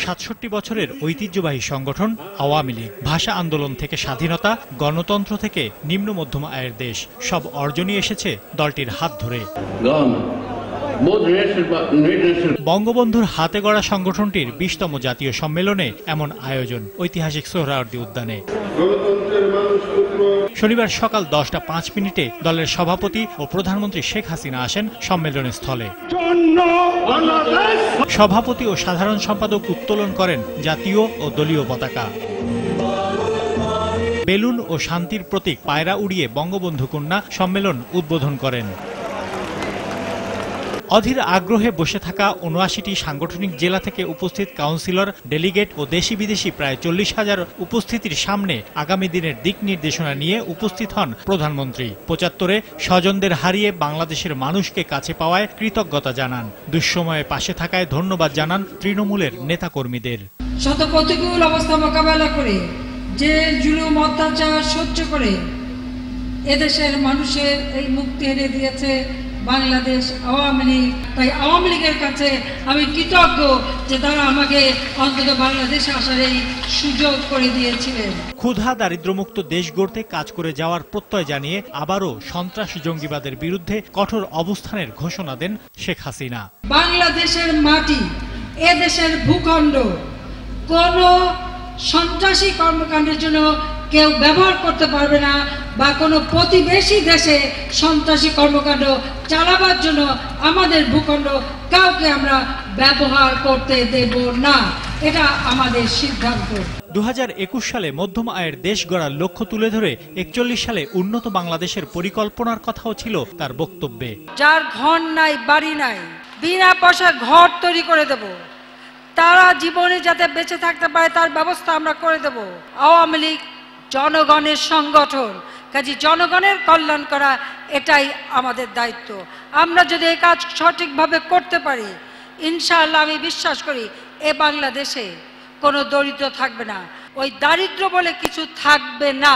৬৭ বছরের ঐতিহ্যবাহী সংগঠন আওয়ামী লীগ। ভাষা আন্দোলন থেকে স্বাধীনতা, গণতন্ত্র থেকে নিম্ন মধ্যম আয়ের দেশ, সব অর্জনই এসেছে দলটির হাত ধরে। বঙ্গবন্ধুর হাতে গড়া সংগঠনটির ২০তম জাতীয় সম্মেলনে এমন আয়োজন ঐতিহাসিক সোহরাওয়ার্দী উদ্যানে। শনিবার সকাল ১০টা ৫ মিনিটে দলের সভাপতি ও প্রধানমন্ত্রী শেখ হাসিনা আসেন সম্মেলনের স্থলে। সভাপতি ও সাধারণ সম্পাদক উত্তোলন করেন জাতীয় ও দলীয় পতাকা। বেলুন ও শান্তির প্রতীক পায়রা উড়িয়ে বঙ্গবন্ধু কন্যা সম্মেলন উদ্বোধন করেন। অধীর আগ্রহে বসে থাকা ৭৯টি সাংগঠনিক জেলা থেকে উপস্থিত কাউন্সিলর, ডেলিগেট ও দেশি বিদেশি প্রায় ৪০,০০০ উপস্থিতির সামনে আগামী দিনের দিক নির্দেশনা নিয়ে উপস্থিত হন প্রধানমন্ত্রী। ৭৫-এ স্বজনদের হারিয়ে বাংলাদেশের মানুষকে কাছে পাওয়ায় কৃতজ্ঞতা জানান। দুঃসময়ে পাশে থাকায় ধন্যবাদ জানান তৃণমূলের নেতাকর্মীদের। শত প্রতিকূল অবস্থা মোকাবেলা করে, যে জুলুম অত্যাচার সহ্য করে এদেশের মানুষের এই মুক্তি এনে দিয়েছে বাংলাদেশ আওয়ামী লীগ। তাই আওয়ামী লীগের কাছে আমি কৃতজ্ঞ যে তারা আমাকে অন্তত বাংলাদেশে আসার এই সুযোগ করে দিয়েছিলেন। ক্ষুধা দারিদ্র্যমুক্ত দেশ গড়তে কাজ করে যাওয়ার প্রত্যয় জানিয়ে আবারও সন্ত্রাস জঙ্গিবাদের বিরুদ্ধে কঠোর অবস্থানের ঘোষণা দেন শেখ হাসিনা। বাংলাদেশের মাটি, এদেশের ভূখণ্ড কোন সন্ত্রাসী কর্মকাণ্ডের জন্য কেউ ব্যবহার করতে পারবে না, বা কোনো প্রতিবেশী দেশে সন্ত্রাসী কর্মকাণ্ড চালাবার জন্য আমাদের ভূখণ্ড কাউকে আমরা ব্যবহার করতে দেব না। এটা আমাদের সিদ্ধান্ত। ২০২১ সালে মধ্যম আয়ের দেশ গড়ার লক্ষ্য তুলে ধরে ৪১ সালে উন্নত বাংলাদেশের পরিকল্পনার কথাও ছিল তার বক্তব্যে। যার ঘর নাই, বাড়ি নাই, বিনা পয়সা ঘর তৈরি করে দেব, তারা জীবনে যাতে বেঁচে থাকতে পারে তার ব্যবস্থা আমরা করে দেব। আওয়ামী লীগ জনগণের সংগঠন, কাজে জনগণের কল্যাণ করা এটাই আমাদের দায়িত্ব। আমরা যদি এই কাজ সঠিকভাবে করতে পারি, ইনশাআল্লাহ আমি বিশ্বাস করি এ বাংলাদেশে কোনো দরিদ্র থাকবে না, ওই দারিদ্র বলে কিছু থাকবে না।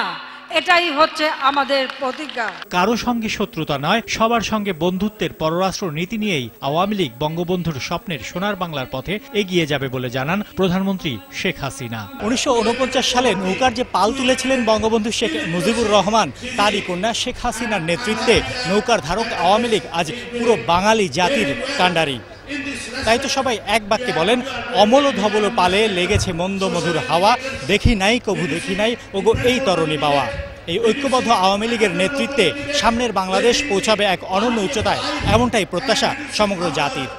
এটাই হচ্ছে আমাদের প্রতিজ্ঞা। কারো সঙ্গে শত্রুতা নয়, সবার সঙ্গে বন্ধুত্বের পররাষ্ট্র নীতি নিয়েই আওয়ামী লীগ বঙ্গবন্ধুর স্বপ্নের সোনার বাংলার পথে এগিয়ে যাবে বলে জানান প্রধানমন্ত্রী শেখ হাসিনা। ১৯৪৯ সালে নৌকার যে পাল তুলেছিলেন বঙ্গবন্ধু শেখ মুজিবুর রহমান, তারই কন্যা শেখ হাসিনার নেতৃত্বে নৌকার ধারক আওয়ামী লীগ আজ পুরো বাঙালি জাতির কাণ্ডারি। তাই তো সবাই এক বাক্যে বলেন, অমল ধবল পালে লেগেছে মন্দ মধুর হাওয়া, দেখি নাই কভু দেখি নাই ওগো এই তরণী বাওয়া। এই ঐক্যবদ্ধ আওয়ামী লীগের নেতৃত্বে সামনের বাংলাদেশ পৌঁছাবে এক অনন্য উচ্চতায়, এমনটাই প্রত্যাশা সমগ্র জাতির।